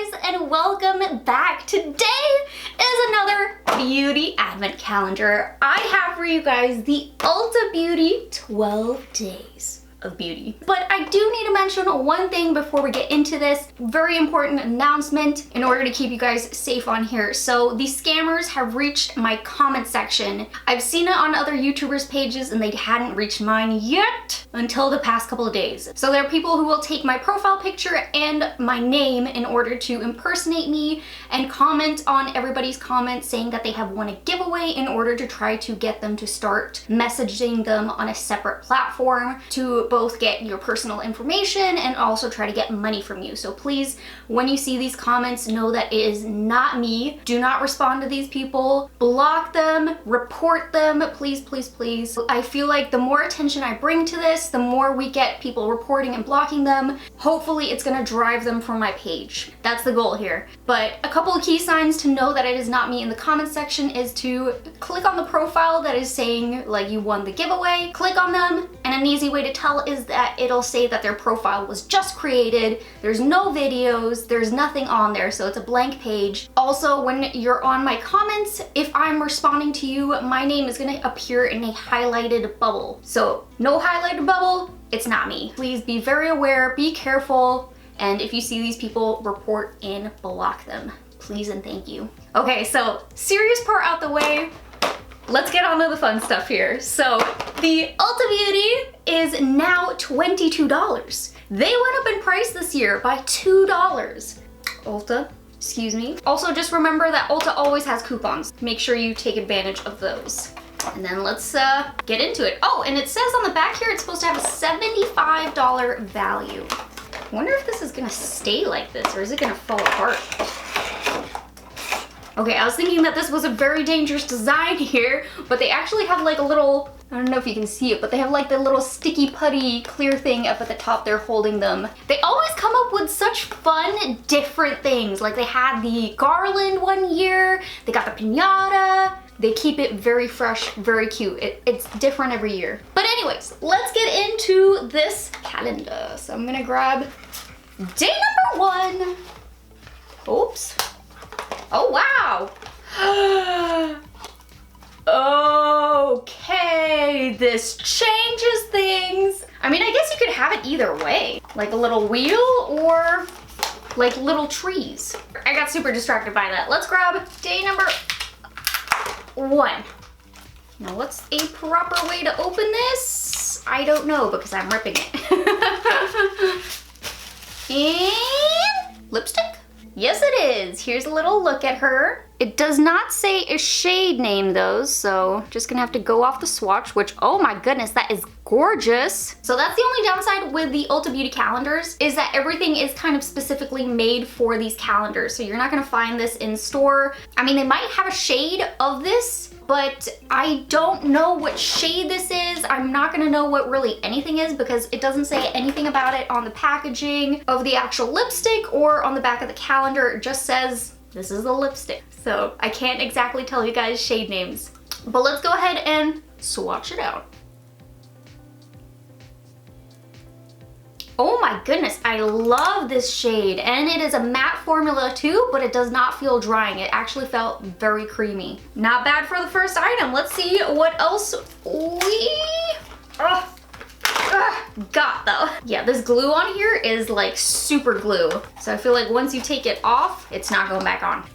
guys, and welcome back. Today is another beauty advent calendar. I have for you guys the Ulta Beauty 12 Days of Beauty. But I do need to mention one thing before we get into this. Very important announcement in order to keep you guys safe on here. So the scammers have reached my comment section. I've seen it on other YouTubers' pages and they hadn't reached mine yet until the past couple of days. So there are people who will take my profile picture and my name in order to impersonate me and comment on everybody's comments saying that they have won a giveaway in order to try to get them to start messaging them on a separate platform to both get your personal information and also try to get money from you. So please, when you see these comments, know that it is not me. Do not respond to these people. Block them, report them, please, please, please. I feel like the more attention I bring to this, the more we get people reporting and blocking them. Hopefully it's gonna drive them from my page. That's the goal here. But a couple of key signs to know that it is not me in the comment section is to click on the profile that is saying like you won the giveaway, click on them, and an easy way to tell is that it'll say that their profile was just created. There's no videos, there's nothing on there, so it's a blank page. Also, when you're on my comments, if I'm responding to you, my name is gonna appear in a highlighted bubble. So no highlighted bubble, it's not me. Please be very aware, be careful, and if you see these people, report and block them. Please and thank you. Okay, so serious part out the way. Let's get on to the fun stuff here. So the Ulta Beauty is now $22. They went up in price this year by $2. Ulta, excuse me. Also just remember that Ulta always has coupons. Make sure you take advantage of those. And then let's get into it. Oh, and it says on the back here it's supposed to have a $75 value. I wonder if this is gonna stay like this or is it gonna fall apart? Okay, I was thinking that this was a very dangerous design here, but they actually have like a little, I don't know if you can see it, but they have like the little sticky putty clear thing up at the top there holding them. They always come up with such fun, different things. Like they had the garland one year, they got the piñata. They keep it very fresh, very cute. It's different every year. But anyways, let's get into this calendar. So I'm gonna grab day number 1. Oops. Oh, wow. Okay, this changes things. I mean, I guess you could have it either way. Like a little wheel or like little trees. I got super distracted by that. Let's grab day number 1. Now, what's a proper way to open this? I don't know because I'm ripping it. And lipstick? Yes, it is. Here's a little look at her. It does not say a shade name though, so just gonna have to go off the swatch, which, oh my goodness, that is gorgeous. So that's the only downside with the Ulta Beauty calendars is that everything is kind of specifically made for these calendars. So you're not gonna find this in store. I mean, they might have a shade of this, but I don't know what shade this is. I'm not gonna know what really anything is because it doesn't say anything about it on the packaging of the actual lipstick or on the back of the calendar. It just says this is the lipstick. So I can't exactly tell you guys shade names, but let's go ahead and swatch it out. Oh my goodness, I love this shade. And it is a matte formula too, but it does not feel drying. It actually felt very creamy. Not bad for the first item. Let's see what else we got though. Yeah, this glue on here is like super glue. So I feel like once you take it off, it's not going back on.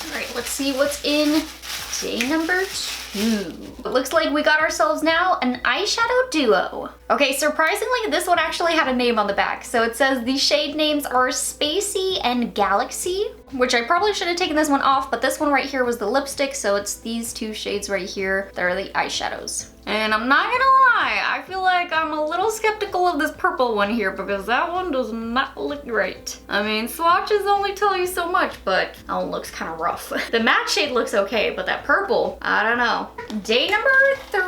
All right, let's see what's in day number 2. It looks like we got ourselves now an eyeshadow duo. Okay, surprisingly, this one actually had a name on the back. So it says the shade names are Spacey and Galaxy, which I probably should have taken this one off, but this one right here was the lipstick, so it's these 2 shades right here that are the eyeshadows. And I'm not gonna lie, I feel like I'm a little skeptical of this purple one here because that one does not look great. I mean, swatches only tell you so much, but that one looks kind of rough. The matte shade looks okay, but that purple, I don't know. Day number 3.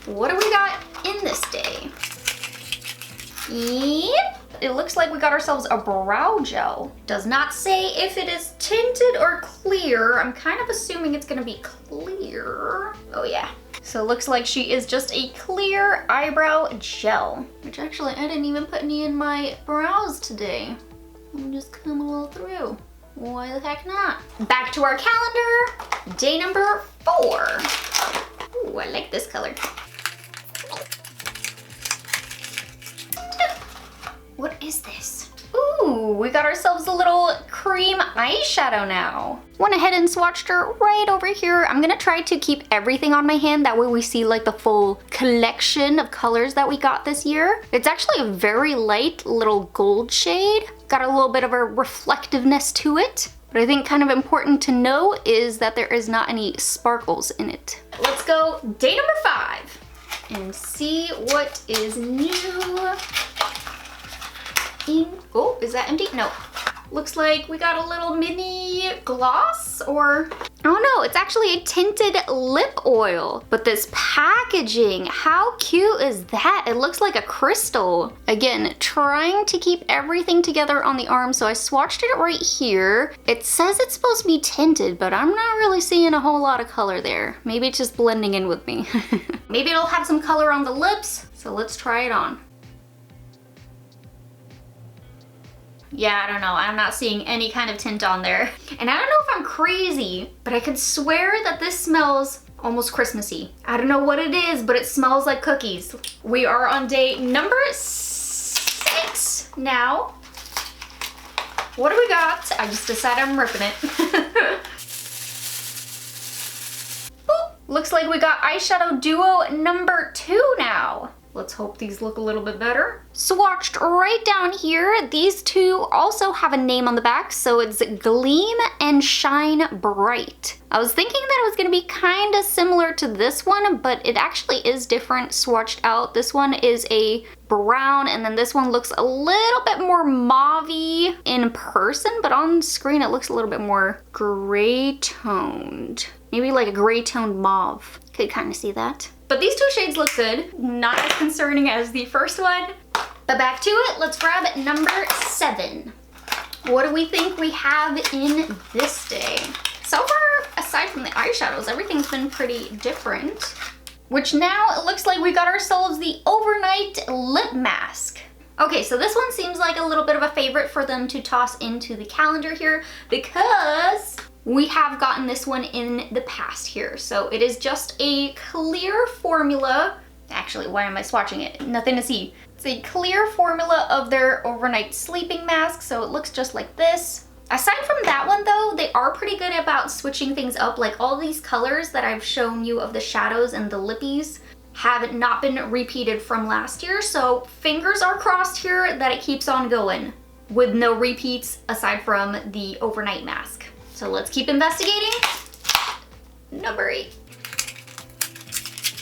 What do we got in this day? Yep. It looks like we got ourselves a brow gel. Does not say if it is tinted or clear. I'm kind of assuming it's gonna be clear. Oh yeah. So it looks like she is just a clear eyebrow gel, which actually I didn't even put any in my brows today. I'm just coming a little through. Why the heck not? Back to our calendar, day number 4. Ooh, I like this color. What is this? Ooh, we got ourselves a little cream eyeshadow now. Went ahead and swatched her right over here. I'm gonna try to keep everything on my hand. That way we see like the full collection of colors that we got this year. It's actually a very light little gold shade. Got a little bit of a reflectiveness to it. But I think kind of important to know is that there is not any sparkles in it. Let's go day number 5 and see what is new. Oh, is that empty? No. Looks like we got a little mini gloss or, oh no, it's actually a tinted lip oil. But this packaging, how cute is that? It looks like a crystal. Again, trying to keep everything together on the arm, so I swatched it right here. It says it's supposed to be tinted, but I'm not really seeing a whole lot of color there. Maybe it's just blending in with me. Maybe it'll have some color on the lips, so let's try it on. Yeah, I don't know. I'm not seeing any kind of tint on there. And I don't know if I'm crazy, but I could swear that this smells almost Christmassy. I don't know what it is, but it smells like cookies. We are on day number 6 now. What do we got? I just decided I'm ripping it. Boop. Looks like we got Eyeshadow Duo number 2 now. Let's hope these look a little bit better. Swatched right down here. These two also have a name on the back, so it's Gleam and Shine Bright. I was thinking that it was gonna be kind of similar to this one, but it actually is different swatched out. This one is a brown, and then this one looks a little bit more mauve-y in person, but on screen it looks a little bit more gray toned. Maybe like a gray toned mauve. Could kind of see that. But these two shades look good. Not as concerning as the first one. But back to it, let's grab number 7. What do we think we have in this day? So far, aside from the eyeshadows, everything's been pretty different. Which now it looks like we got ourselves the overnight lip mask. Okay, so this one seems like a little bit of a favorite for them to toss into the calendar here because we have gotten this one in the past here. So it is just a clear formula. Actually, why am I swatching it? Nothing to see. It's a clear formula of their overnight sleeping mask, so it looks just like this. Aside from that one though, they are pretty good about switching things up. Like all these colors that I've shown you of the shadows and the lippies have not been repeated from last year, so fingers are crossed here that it keeps on going with no repeats aside from the overnight mask. So let's keep investigating. Number 8.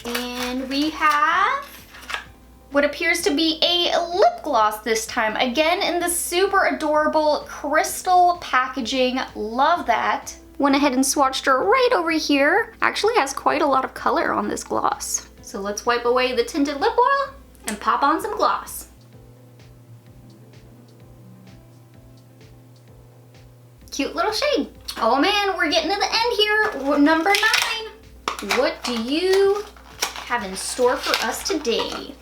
And we have what appears to be a lip gloss this time. Again, in the super adorable crystal packaging. Love that. Went ahead and swatched her right over here. Actually has quite a lot of color on this gloss. So let's wipe away the tinted lip oil and pop on some gloss. Cute little shade. Oh man, we're getting to the end here. Number 9. What do you have in store for us today?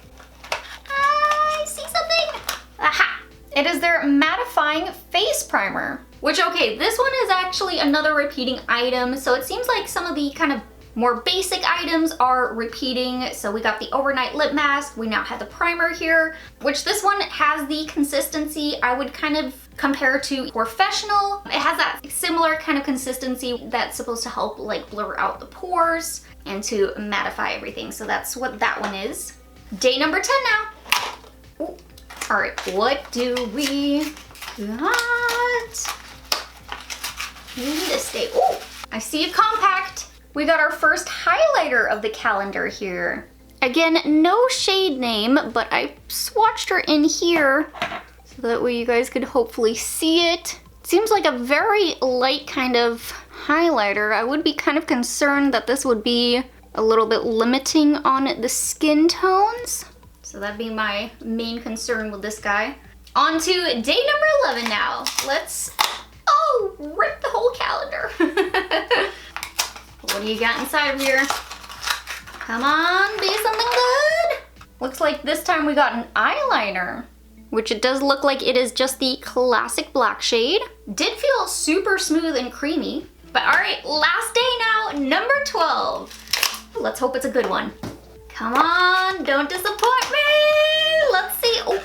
I see something. Aha! It is their Mattifying face primer. Which, okay, this one is actually another repeating item. So it seems like some of the kind of more basic items are repeating. So we got the overnight lip mask. We now have the primer here, which this one has the consistency I would kind of compare to Professional. It has that similar kind of consistency that's supposed to help like blur out the pores and to mattify everything. So that's what that one is. Day number 10 now. Ooh. All right, what do we got in this day? Oh, I see a compact. We got our first highlighter of the calendar here. Again, no shade name, but I swatched her in here so that way you guys could hopefully see it. Seems like a very light kind of highlighter. I would be kind of concerned that this would be a little bit limiting on the skin tones. So that'd be my main concern with this guy. On to day number 11 now. Let's, oh, rip the whole calendar. What do you got inside of here? Come on, be something good. Looks like this time we got an eyeliner, which it does look like it is just the classic black shade. Did feel super smooth and creamy. But all right, last day now, number 12. Let's hope it's a good one. Come on, don't disappoint me. Let's see. Oh,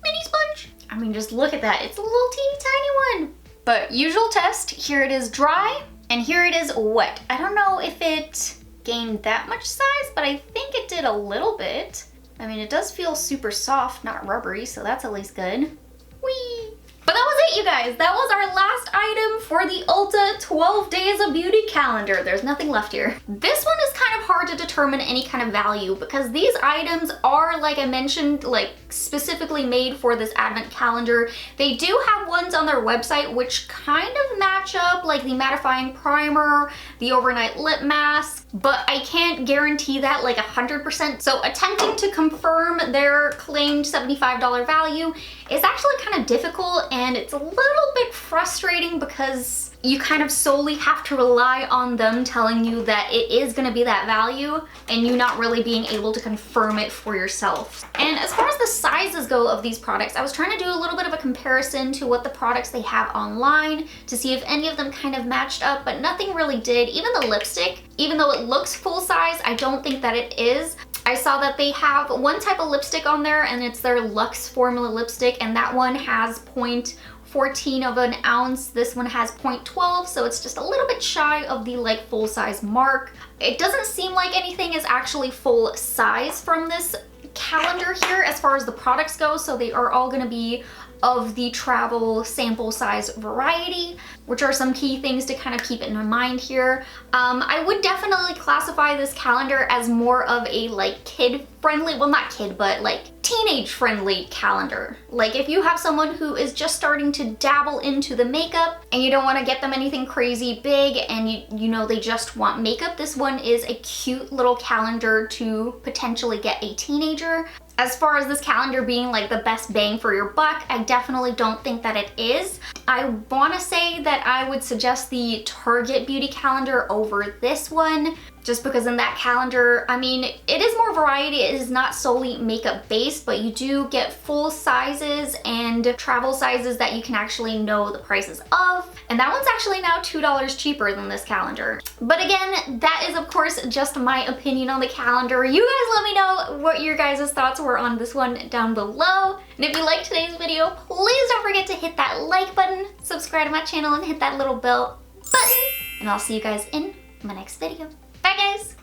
mini sponge. I mean, just look at that. It's a little teeny tiny one. But usual test, here it is dry and here it is wet. I don't know if it gained that much size, but I think it did a little bit. I mean, it does feel super soft, not rubbery, so that's at least good. Whee! But that was it, you guys. That was our last item for the Ulta 12 Days of Beauty calendar. There's nothing left here. This one is kind of hard to determine any kind of value because these items are, like I mentioned, like specifically made for this advent calendar. They do have ones on their website which kind of match up, like the mattifying primer, the overnight lip mask, but I can't guarantee that like 100%. So attempting to confirm their claimed $75 value is actually kind of difficult, and it's a little bit frustrating because you kind of solely have to rely on them telling you that it is going to be that value and you not really being able to confirm it for yourself. And as far as the sizes go of these products, I was trying to do a little bit of a comparison to what the products they have online to see if any of them kind of matched up, but nothing really did. Even the lipstick, even though it looks full size, I don't think that it is. I saw that they have one type of lipstick on there and it's their Luxe formula lipstick, and that one has 0.14 of an ounce. This one has 0.12, so it's just a little bit shy of the like full size mark. It doesn't seem like anything is actually full size from this calendar here as far as the products go, so they are all gonna be of the travel sample size variety, which are some key things to kind of keep in mind here. I would definitely classify this calendar as more of a like kid friendly, well not kid, but like teenage friendly calendar. Like if you have someone who is just starting to dabble into the makeup and you don't want to get them anything crazy big and you know they just want makeup, this one is a cute little calendar to potentially get a teenager. As far as this calendar being like the best bang for your buck, I definitely don't think that it is. I want to say that I would suggest the Target beauty calendar over this one, just because in that calendar, I mean, it is more variety. It is not solely makeup based, but you do get full sizes and travel sizes that you can actually know the prices of. And that one's actually now $2 cheaper than this calendar. But again, that is of course just my opinion on the calendar. You guys let me know what your guys' thoughts were on this one down below. And if you liked today's video, please don't forget to hit that like button, subscribe to my channel, and hit that little bell button. And I'll see you guys in my next video. Bye guys!